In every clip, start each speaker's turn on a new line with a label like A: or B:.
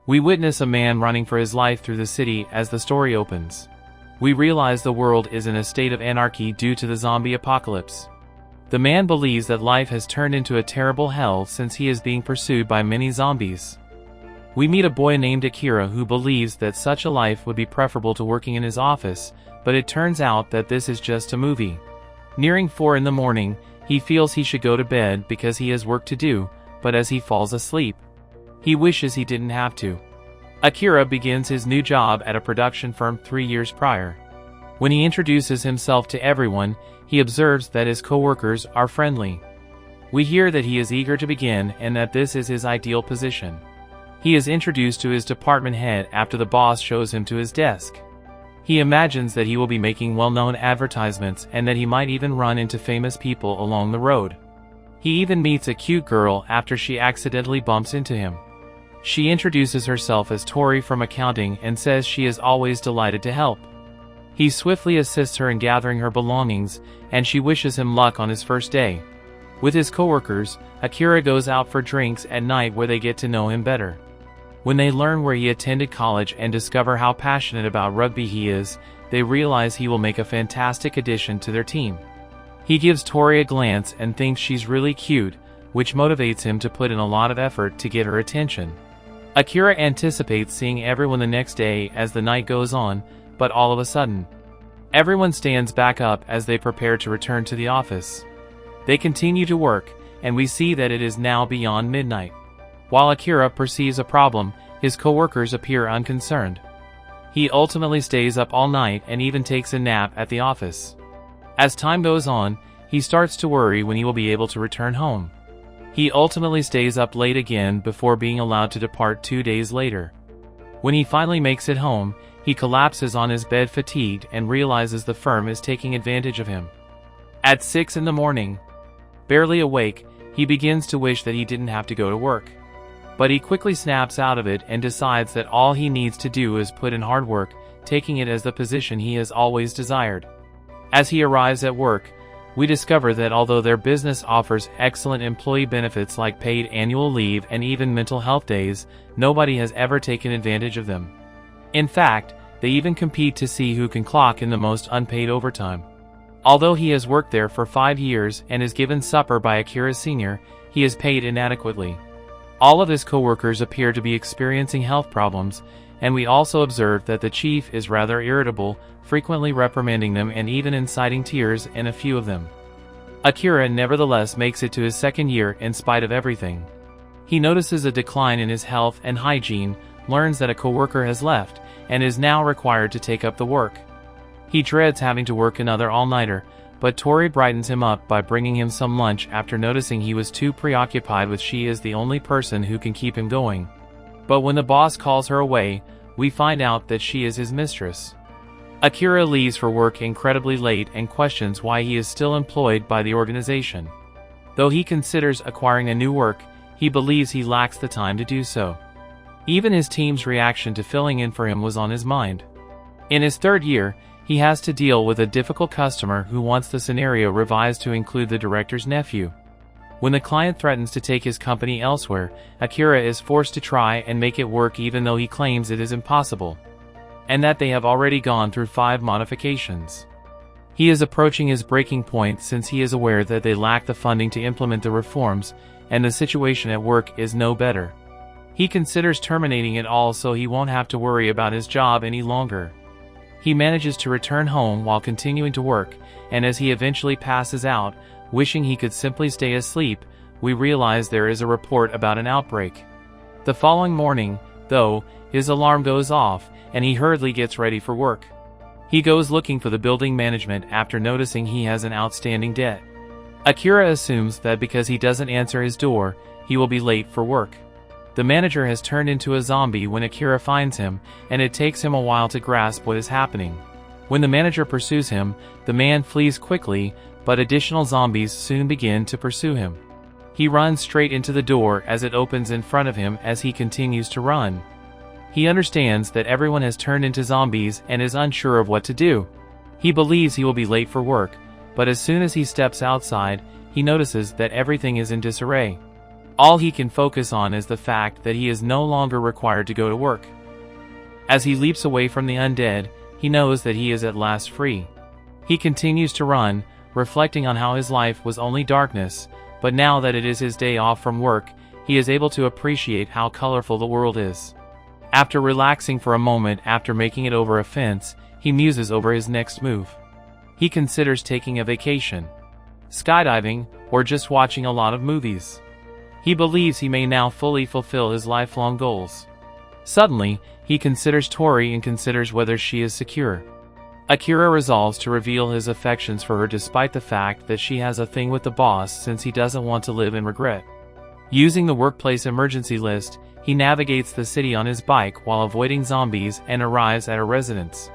A: We witness a man running for his life through the city as the story opens. We realize the world is in a state of anarchy due to the zombie apocalypse. The man believes that life has turned into a terrible hell since he is being pursued by many zombies. We meet a boy named Akira who believes that such a life would be preferable to working in his office, but it turns out that this is just a movie. Nearing 4 in the morning, he feels he should go to bed because he has work to do, but as he falls asleep, he wishes he didn't have to. Akira begins his new job at a production firm 3 years prior. When he introduces himself to everyone, he observes that his co-workers are friendly. We hear that he is eager to begin and that this is his ideal position. He is introduced to his department head after the boss shows him to his desk. He imagines that he will be making well-known advertisements and that he might even run into famous people along the road. He even meets a cute girl after she accidentally bumps into him. She introduces herself as Tori from accounting and says she is always delighted to help. He swiftly assists her in gathering her belongings, and she wishes him luck on his first day. With his coworkers, Akira goes out for drinks at night where they get to know him better. When they learn where he attended college and discover how passionate about rugby he is, they realize he will make a fantastic addition to their team. He gives Tori a glance and thinks she's really cute, which motivates him to put in a lot of effort to get her attention. Akira anticipates seeing everyone the next day as the night goes on, but all of a sudden, everyone stands back up as they prepare to return to the office. They continue to work, and we see that it is now beyond midnight. While Akira perceives a problem, his coworkers appear unconcerned. He ultimately stays up all night and even takes a nap at the office. As time goes on, he starts to worry when he will be able to return home. He ultimately stays up late again before being allowed to depart 2 days later. When he finally makes it home, he collapses on his bed fatigued and realizes the firm is taking advantage of him. At 6 in the morning, barely awake, he begins to wish that he didn't have to go to work. But he quickly snaps out of it and decides that all he needs to do is put in hard work, taking it as the position he has always desired. As he arrives at work, we discover that although their business offers excellent employee benefits like paid annual leave and even mental health days, nobody has ever taken advantage of them. In fact, they even compete to see who can clock in the most unpaid overtime. Although he has worked there for 5 years and is given supper by Akira Sr., he is paid inadequately. All of his coworkers appear to be experiencing health problems, and we also observe that the chief is rather irritable, frequently reprimanding them and even inciting tears in a few of them. Akira nevertheless makes it to his 2nd year in spite of everything. He notices a decline in his health and hygiene, learns that a coworker has left, and is now required to take up the work. He dreads having to work another all-nighter, but Tori brightens him up by bringing him some lunch after noticing he was too preoccupied with she is the only person who can keep him going. But when the boss calls her away, we find out that she is his mistress. Akira leaves for work incredibly late and questions why he is still employed by the organization. Though he considers acquiring a new work, he believes he lacks the time to do so. Even his team's reaction to filling in for him was on his mind. In his 3rd year, he has to deal with a difficult customer who wants the scenario revised to include the director's nephew. When the client threatens to take his company elsewhere, Akira is forced to try and make it work even though he claims it is impossible, and that they have already gone through 5 modifications. He is approaching his breaking point since he is aware that they lack the funding to implement the reforms, and the situation at work is no better. He considers terminating it all so he won't have to worry about his job any longer. He manages to return home while continuing to work, and as he eventually passes out, wishing he could simply stay asleep, we realize there is a report about an outbreak. The following morning, though, his alarm goes off, and he hurriedly gets ready for work. He goes looking for the building management after noticing he has an outstanding debt. Akira assumes that because he doesn't answer his door, he will be late for work. The manager has turned into a zombie when Akira finds him, and it takes him a while to grasp what is happening. When the manager pursues him, the man flees quickly, but additional zombies soon begin to pursue him. He runs straight into the door as it opens in front of him as he continues to run. He understands that everyone has turned into zombies and is unsure of what to do. He believes he will be late for work, but as soon as he steps outside, he notices that everything is in disarray. All he can focus on is the fact that he is no longer required to go to work. As he leaps away from the undead, he knows that he is at last free. He continues to run, reflecting on how his life was only darkness, but now that it is his day off from work, he is able to appreciate how colorful the world is. After relaxing for a moment after making it over a fence, he muses over his next move. He considers taking a vacation, skydiving, or just watching a lot of movies. He believes he may now fully fulfill his lifelong goals. Suddenly, he considers Tori and considers whether she is secure. Akira resolves to reveal his affections for her despite the fact that she has a thing with the boss since he doesn't want to live in regret. Using the workplace emergency list, he navigates the city on his bike while avoiding zombies and arrives at her residence.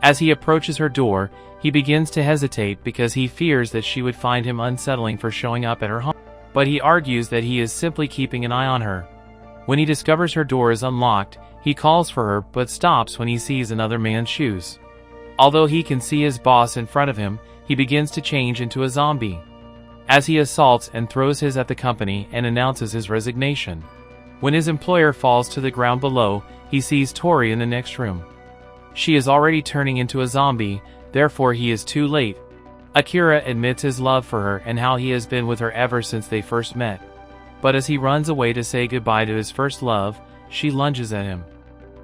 A: As he approaches her door, he begins to hesitate because he fears that she would find him unsettling for showing up at her home. But he argues that he is simply keeping an eye on her. When he discovers her door is unlocked, he calls for her but stops when he sees another man's shoes. Although he can see his boss in front of him, he begins to change into a zombie. As he assaults and throws his at the company and announces his resignation. When his employer falls to the ground below, he sees Tori in the next room. She is already turning into a zombie, therefore he is too late. Akira admits his love for her and how he has been with her ever since they first met. But as he runs away to say goodbye to his first love, she lunges at him.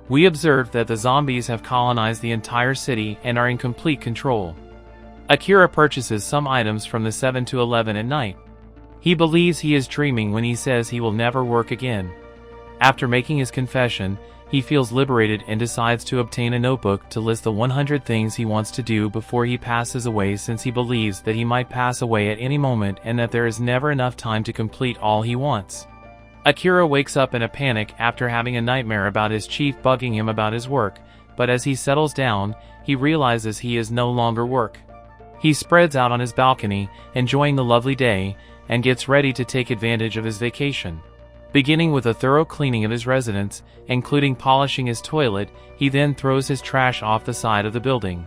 A: We observe that the zombies have colonized the entire city and are in complete control. Akira purchases some items from the 7-Eleven at night. He believes he is dreaming when he says he will never work again. After making his confession, he feels liberated and decides to obtain a notebook to list the 100 things he wants to do before he passes away, since he believes that he might pass away at any moment and that there is never enough time to complete all he wants. Akira wakes up in a panic after having a nightmare about his chief bugging him about his work, but as he settles down, he realizes he is no longer work. He spreads out on his balcony, enjoying the lovely day, and gets ready to take advantage of his vacation. Beginning with a thorough cleaning of his residence, including polishing his toilet, he then throws his trash off the side of the building.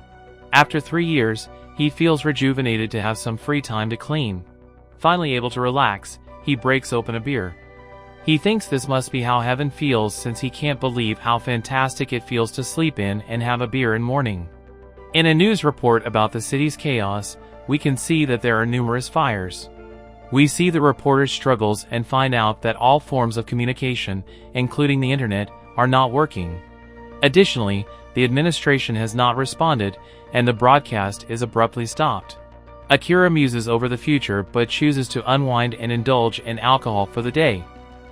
A: After 3 years, he feels rejuvenated to have some free time to clean. Finally able to relax, he breaks open a beer. He thinks this must be how heaven feels, since he can't believe how fantastic it feels to sleep in and have a beer in morning. In a news report about the city's chaos, we can see that there are numerous fires. We see the reporter's struggles and find out that all forms of communication, including the internet, are not working. Additionally, the administration has not responded, and the broadcast is abruptly stopped. Akira muses over the future but chooses to unwind and indulge in alcohol for the day.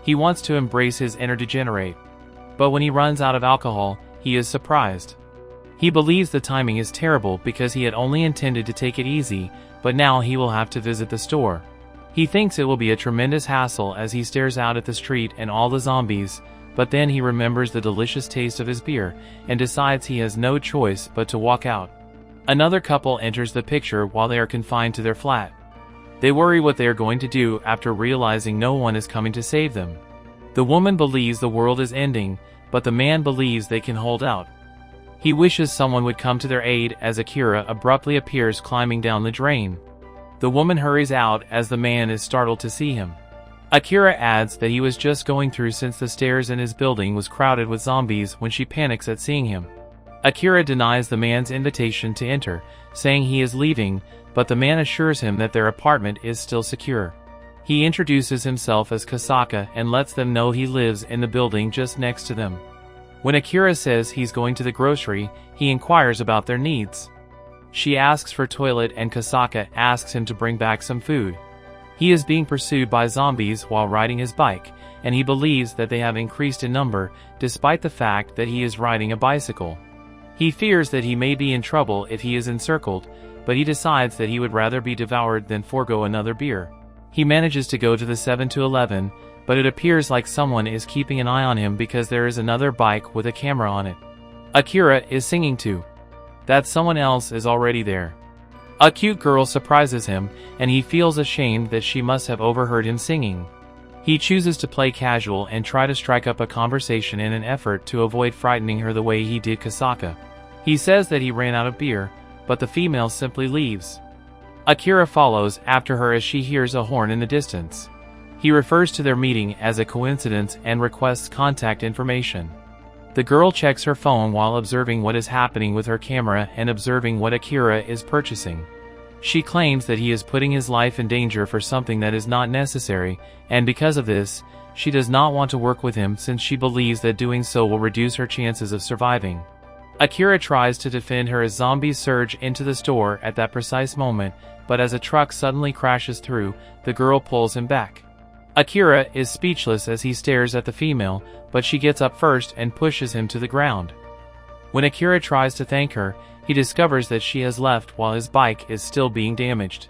A: He wants to embrace his inner degenerate. But when he runs out of alcohol, he is surprised. He believes the timing is terrible because he had only intended to take it easy, but now he will have to visit the store. He thinks it will be a tremendous hassle as he stares out at the street and all the zombies, but then he remembers the delicious taste of his beer and decides he has no choice but to walk out. Another couple enters the picture while they are confined to their flat. They worry what they are going to do after realizing no one is coming to save them. The woman believes the world is ending, but the man believes they can hold out. He wishes someone would come to their aid as Akira abruptly appears climbing down the drain. The woman hurries out as the man is startled to see him. Akira adds that he was just going through since the stairs in his building was crowded with zombies when she panics at seeing him. Akira denies the man's invitation to enter, saying he is leaving, but the man assures him that their apartment is still secure. He introduces himself as Kasaka and lets them know he lives in the building just next to them. When Akira says he's going to the grocery, he inquires about their needs. She asks for toilet and Kasaka asks him to bring back some food. He is being pursued by zombies while riding his bike, and he believes that they have increased in number despite the fact that he is riding a bicycle. He fears that he may be in trouble if he is encircled, but he decides that he would rather be devoured than forego another beer. He manages to go to the 7-Eleven, but it appears like someone is keeping an eye on him because there is another bike with a camera on it. Akira is singing to. That someone else is already there. A cute girl surprises him, and he feels ashamed that she must have overheard him singing. He chooses to play casual and try to strike up a conversation in an effort to avoid frightening her the way he did Kasaka. He says that he ran out of beer, but the female simply leaves. Akira follows after her as she hears a horn in the distance. He refers to their meeting as a coincidence and requests contact information. The girl checks her phone while observing what is happening with her camera and observing what Akira is purchasing. She claims that he is putting his life in danger for something that is not necessary, and because of this, she does not want to work with him since she believes that doing so will reduce her chances of surviving. Akira tries to defend her as zombies surge into the store at that precise moment, but as a truck suddenly crashes through, the girl pulls him back. Akira is speechless as he stares at the female, but she gets up first and pushes him to the ground. When Akira tries to thank her, he discovers that she has left while his bike is still being damaged.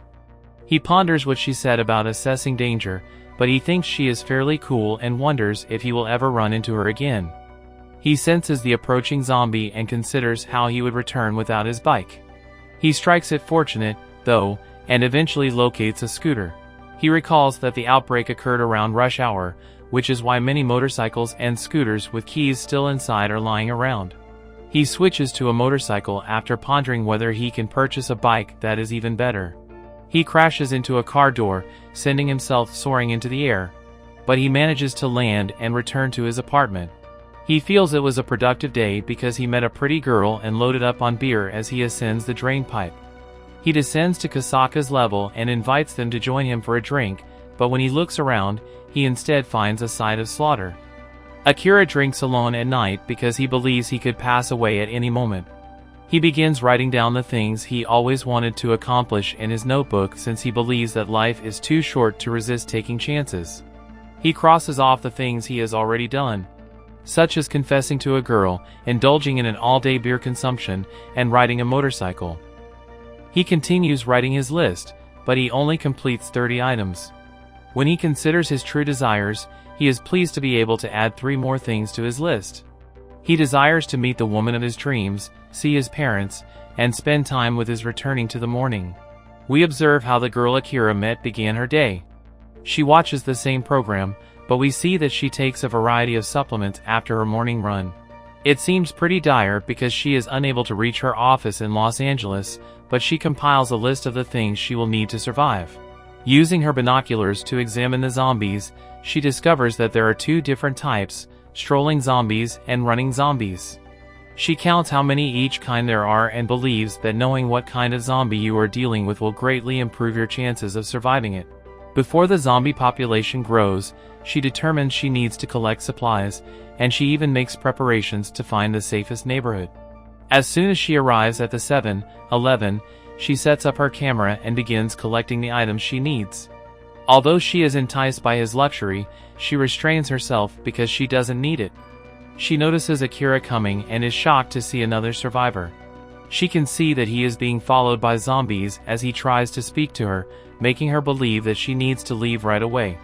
A: He ponders what she said about assessing danger, but he thinks she is fairly cool and wonders if he will ever run into her again. He senses the approaching zombie and considers how he would return without his bike. He strikes it fortunate, though, and eventually locates a scooter. He recalls that the outbreak occurred around rush hour, which is why many motorcycles and scooters with keys still inside are lying around. He switches to a motorcycle after pondering whether he can purchase a bike that is even better. He crashes into a car door, sending himself soaring into the air. But he manages to land and return to his apartment. He feels it was a productive day because he met a pretty girl and loaded up on beer as he ascends the drain pipe. He descends to Kasaka's level and invites them to join him for a drink, but when he looks around, he instead finds a sight of slaughter. Akira drinks alone at night because he believes he could pass away at any moment. He begins writing down the things he always wanted to accomplish in his notebook since he believes that life is too short to resist taking chances. He crosses off the things he has already done, such as confessing to a girl, indulging in an all-day beer consumption, and riding a motorcycle. He continues writing his list, but he only completes 30 items. When he considers his true desires, he is pleased to be able to add 3 more things to his list. He desires to meet the woman of his dreams, see his parents, and spend time with his returning to the morning. We observe how the girl Akira met began her day. She watches the same program, but we see that she takes a variety of supplements after her morning run. It seems pretty dire because she is unable to reach her office in Los Angeles, but she compiles a list of the things she will need to survive. Using her binoculars to examine the zombies, she discovers that there are 2 different types, strolling zombies and running zombies. She counts how many each kind there are and believes that knowing what kind of zombie you are dealing with will greatly improve your chances of surviving it. Before the zombie population grows, she determines she needs to collect supplies, and she even makes preparations to find the safest neighborhood. As soon as she arrives at the 7-Eleven, she sets up her camera and begins collecting the items she needs. Although she is enticed by his luxury, she restrains herself because she doesn't need it. She notices Akira coming and is shocked to see another survivor. She can see that he is being followed by zombies as he tries to speak to her, making her believe that she needs to leave right away.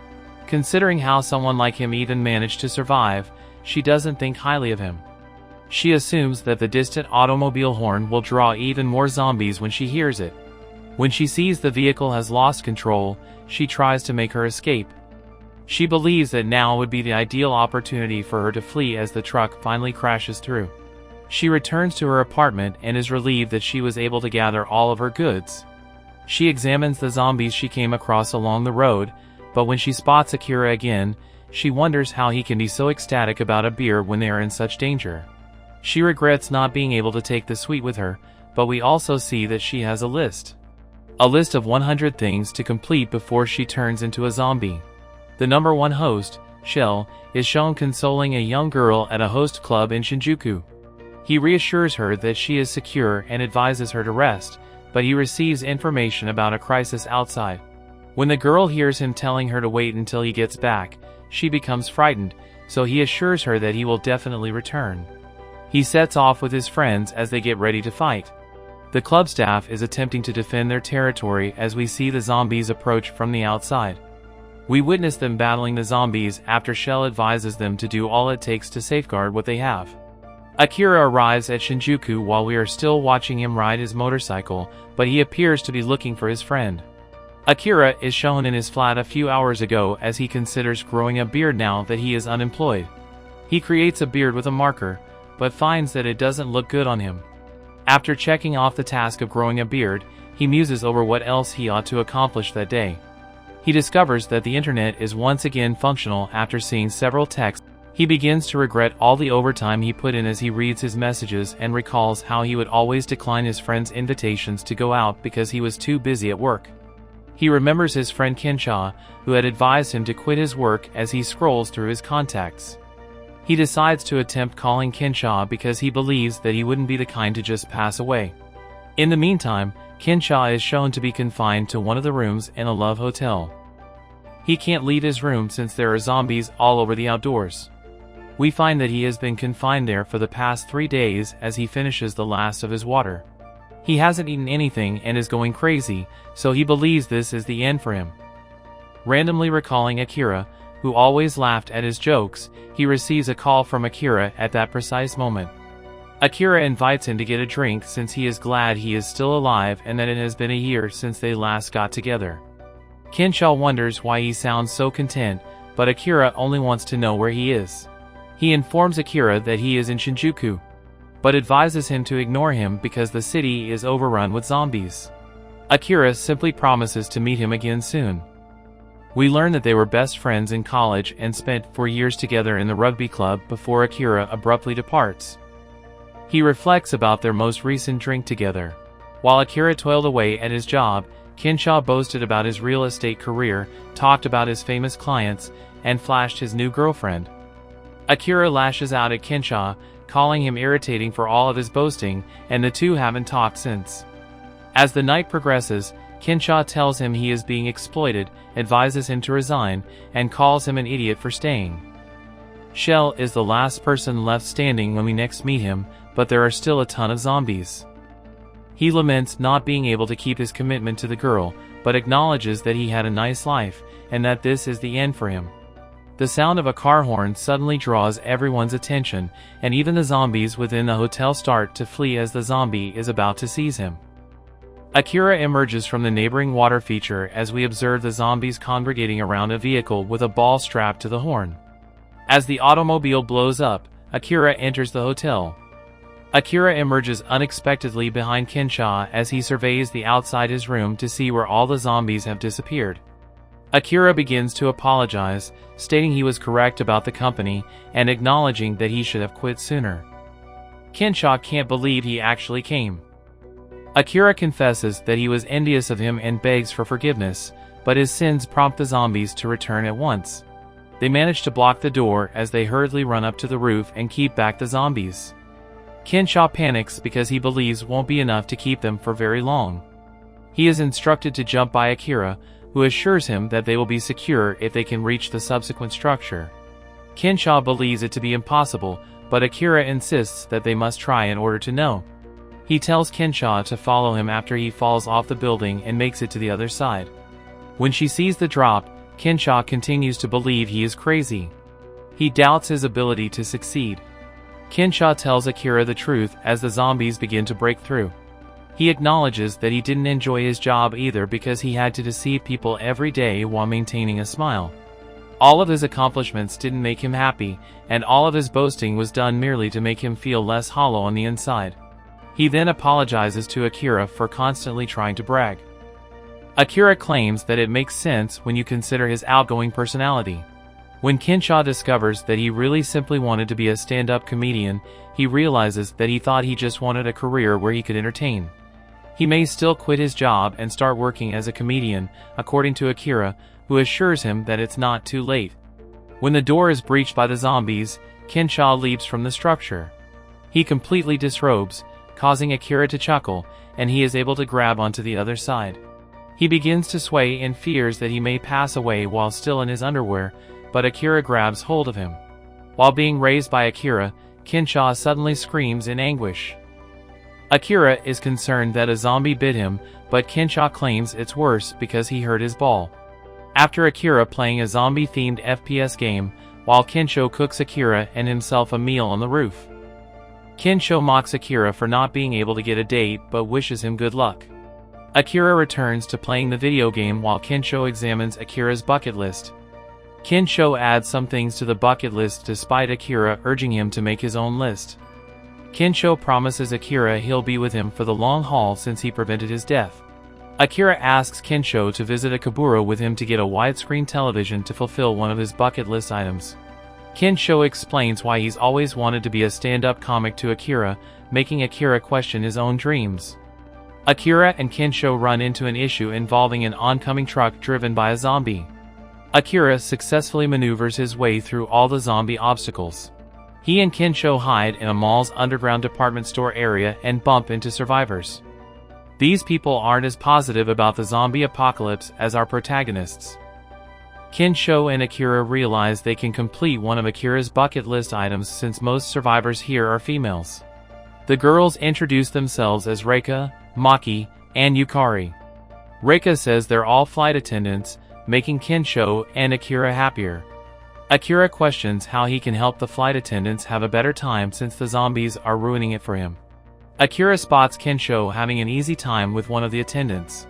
A: Considering how someone like him even managed to survive, she doesn't think highly of him. She assumes that the distant automobile horn will draw even more zombies when she hears it. When she sees the vehicle has lost control, she tries to make her escape. She believes that now would be the ideal opportunity for her to flee as the truck finally crashes through. She returns to her apartment and is relieved that she was able to gather all of her goods. She examines the zombies she came across along the road, but when she spots Akira again, she wonders how he can be so ecstatic about a beer when they are in such danger. She regrets not being able to take the suite with her, but we also see that she has a list. A list of 100 things to complete before she turns into a zombie. The number 1 host, Shell, is shown consoling a young girl at a host club in Shinjuku. He reassures her that she is secure and advises her to rest, but he receives information about a crisis outside. When the girl hears him telling her to wait until he gets back, she becomes frightened, so he assures her that he will definitely return. He sets off with his friends as they get ready to fight. The club staff is attempting to defend their territory as we see the zombies approach from the outside. We witness them battling the zombies after Shell advises them to do all it takes to safeguard what they have. Akira arrives at Shinjuku while we are still watching him ride his motorcycle, but he appears to be looking for his friend. Akira is shown in his flat a few hours ago as he considers growing a beard now that he is unemployed. He creates a beard with a marker, but finds that it doesn't look good on him. After checking off the task of growing a beard, he muses over what else he ought to accomplish that day. He discovers that the internet is once again functional after seeing several texts. He begins to regret all the overtime he put in as he reads his messages and recalls how he would always decline his friends' invitations to go out because he was too busy at work. He remembers his friend Kensha, who had advised him to quit his work as he scrolls through his contacts. He decides to attempt calling Kensha because he believes that he wouldn't be the kind to just pass away. In the meantime, Kensha is shown to be confined to one of the rooms in a love hotel. He can't leave his room since there are zombies all over the outdoors. We find that he has been confined there for the past 3 days as he finishes the last of his water. He hasn't eaten anything and is going crazy, so he believes this is the end for him. Randomly recalling Akira, who always laughed at his jokes, he receives a call from Akira at that precise moment. Akira invites him to get a drink since he is glad he is still alive and that it has been a year since they last got together. Kensha wonders why he sounds so content, but Akira only wants to know where he is. He informs Akira that he is in Shinjuku, but advises him to ignore him because the city is overrun with zombies. Akira simply promises to meet him again soon. We learn that they were best friends in college and spent 4 years together in the rugby club before Akira abruptly departs. He reflects about their most recent drink together. While Akira toiled away at his job, Kensha boasted about his real estate career, talked about his famous clients, and flashed his new girlfriend. Akira lashes out at Kensha, calling him irritating for all of his boasting, and the two haven't talked since. As the night progresses, Kensha tells him he is being exploited, advises him to resign, and calls him an idiot for staying. Shell is the last person left standing when we next meet him, but there are still a ton of zombies. He laments not being able to keep his commitment to the girl, but acknowledges that he had a nice life, and that this is the end for him. The sound of a car horn suddenly draws everyone's attention, and even the zombies within the hotel start to flee as the zombie is about to seize him. Akira emerges from the neighboring water feature as we observe the zombies congregating around a vehicle with a ball strapped to the horn. As the automobile blows up, Akira enters the hotel. Akira emerges unexpectedly behind Kensha as he surveys the outside his room to see where all the zombies have disappeared. Akira begins to apologize, stating he was correct about the company and acknowledging that he should have quit sooner. Kensha can't believe he actually came. Akira confesses that he was envious of him and begs for forgiveness, but his sins prompt the zombies to return at once. They manage to block the door as they hurriedly run up to the roof and keep back the zombies. Kensha panics because he believes won't be enough to keep them for very long. He is instructed to jump by Akira, who assures him that they will be secure if they can reach the subsequent structure. Kensha believes it to be impossible, but Akira insists that they must try in order to know. He tells Kensha to follow him after he falls off the building and makes it to the other side. When she sees the drop, Kensha continues to believe he is crazy. He doubts his ability to succeed. Kensha tells Akira the truth as the zombies begin to break through. He acknowledges that he didn't enjoy his job either because he had to deceive people every day while maintaining a smile. All of his accomplishments didn't make him happy, and all of his boasting was done merely to make him feel less hollow on the inside. He then apologizes to Akira for constantly trying to brag. Akira claims that it makes sense when you consider his outgoing personality. When Kensha discovers that he really simply wanted to be a stand-up comedian, he realizes that he thought he just wanted a career where he could entertain. He may still quit his job and start working as a comedian, according to Akira, who assures him that it's not too late. When the door is breached by the zombies, Kensha leaps from the structure. He completely disrobes, causing Akira to chuckle, and he is able to grab onto the other side. He begins to sway and fears that he may pass away while still in his underwear, but Akira grabs hold of him. While being raised by Akira, Kensha suddenly screams in anguish. Akira is concerned that a zombie bit him, but Kensha claims it's worse because he hurt his ball. After Akira playing a zombie-themed FPS game, while Kensho cooks Akira and himself a meal on the roof. Kensho mocks Akira for not being able to get a date but wishes him good luck. Akira returns to playing the video game while Kensho examines Akira's bucket list. Kensho adds some things to the bucket list despite Akira urging him to make his own list. Kensho promises Akira he'll be with him for the long haul since he prevented his death. Akira asks Kensho to visit a Kaburo with him to get a widescreen television to fulfill one of his bucket list items. Kensho explains why he's always wanted to be a stand-up comic to Akira, making Akira question his own dreams. Akira and Kensho run into an issue involving an oncoming truck driven by a zombie. Akira successfully maneuvers his way through all the zombie obstacles. He and Kensho hide in a mall's underground department store area and bump into survivors. These people aren't as positive about the zombie apocalypse as our protagonists. Kensho and Akira realize they can complete one of Akira's bucket list items since most survivors here are females. The girls introduce themselves as Reika, Maki, and Yukari. Reika says they're all flight attendants, making Kensho and Akira happier. Akira questions how he can help the flight attendants have a better time since the zombies are ruining it for him. Akira spots Kensho having an easy time with one of the attendants.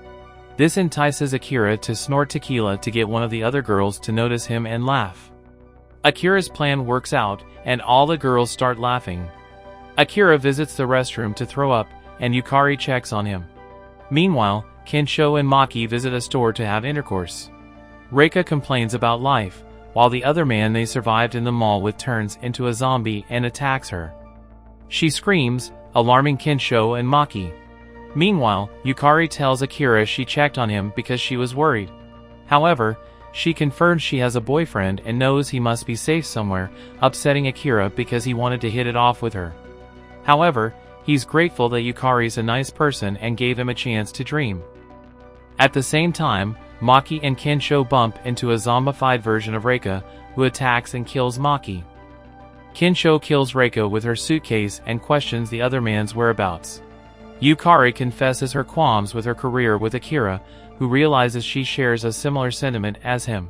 A: This entices Akira to snort tequila to get one of the other girls to notice him and laugh. Akira's plan works out, and all the girls start laughing. Akira visits the restroom to throw up, and Yukari checks on him. Meanwhile, Kensho and Maki visit a store to have intercourse. Reika complains about life, while the other man they survived in the mall with turns into a zombie and attacks her. She screams, alarming Kensho and Maki. Meanwhile, Yukari tells Akira she checked on him because she was worried. However, she confirms she has a boyfriend and knows he must be safe somewhere, upsetting Akira because he wanted to hit it off with her. However, he's grateful that Yukari's a nice person and gave him a chance to dream. At the same time, Maki and Kensho bump into a zombified version of Reika, who attacks and kills Maki. Kensho kills Reika with her suitcase and questions the other man's whereabouts. Yukari confesses her qualms with her career with Akira, who realizes she shares a similar sentiment as him.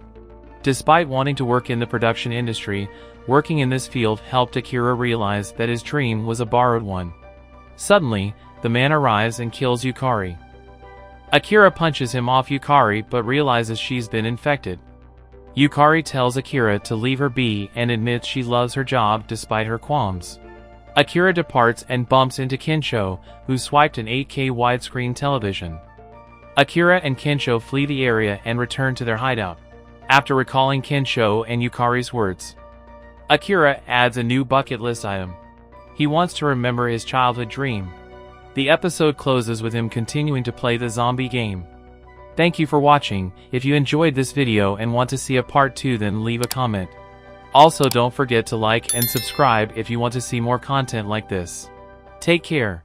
A: Despite wanting to work in the production industry, working in this field helped Akira realize that his dream was a borrowed one. Suddenly, the man arrives and kills Yukari. Akira punches him off Yukari but realizes she's been infected. Yukari tells Akira to leave her be and admits she loves her job despite her qualms. Akira departs and bumps into Kensho, who swiped an 8K widescreen television. Akira and Kensho flee the area and return to their hideout. After recalling Kensho and Yukari's words, Akira adds a new bucket list item. He wants to remember his childhood dream. The episode closes with him continuing to play the zombie game. Thank you for watching. If you enjoyed this video and want to see a part 2, then leave a comment. Also, don't forget to like and subscribe if you want to see more content like this. Take care.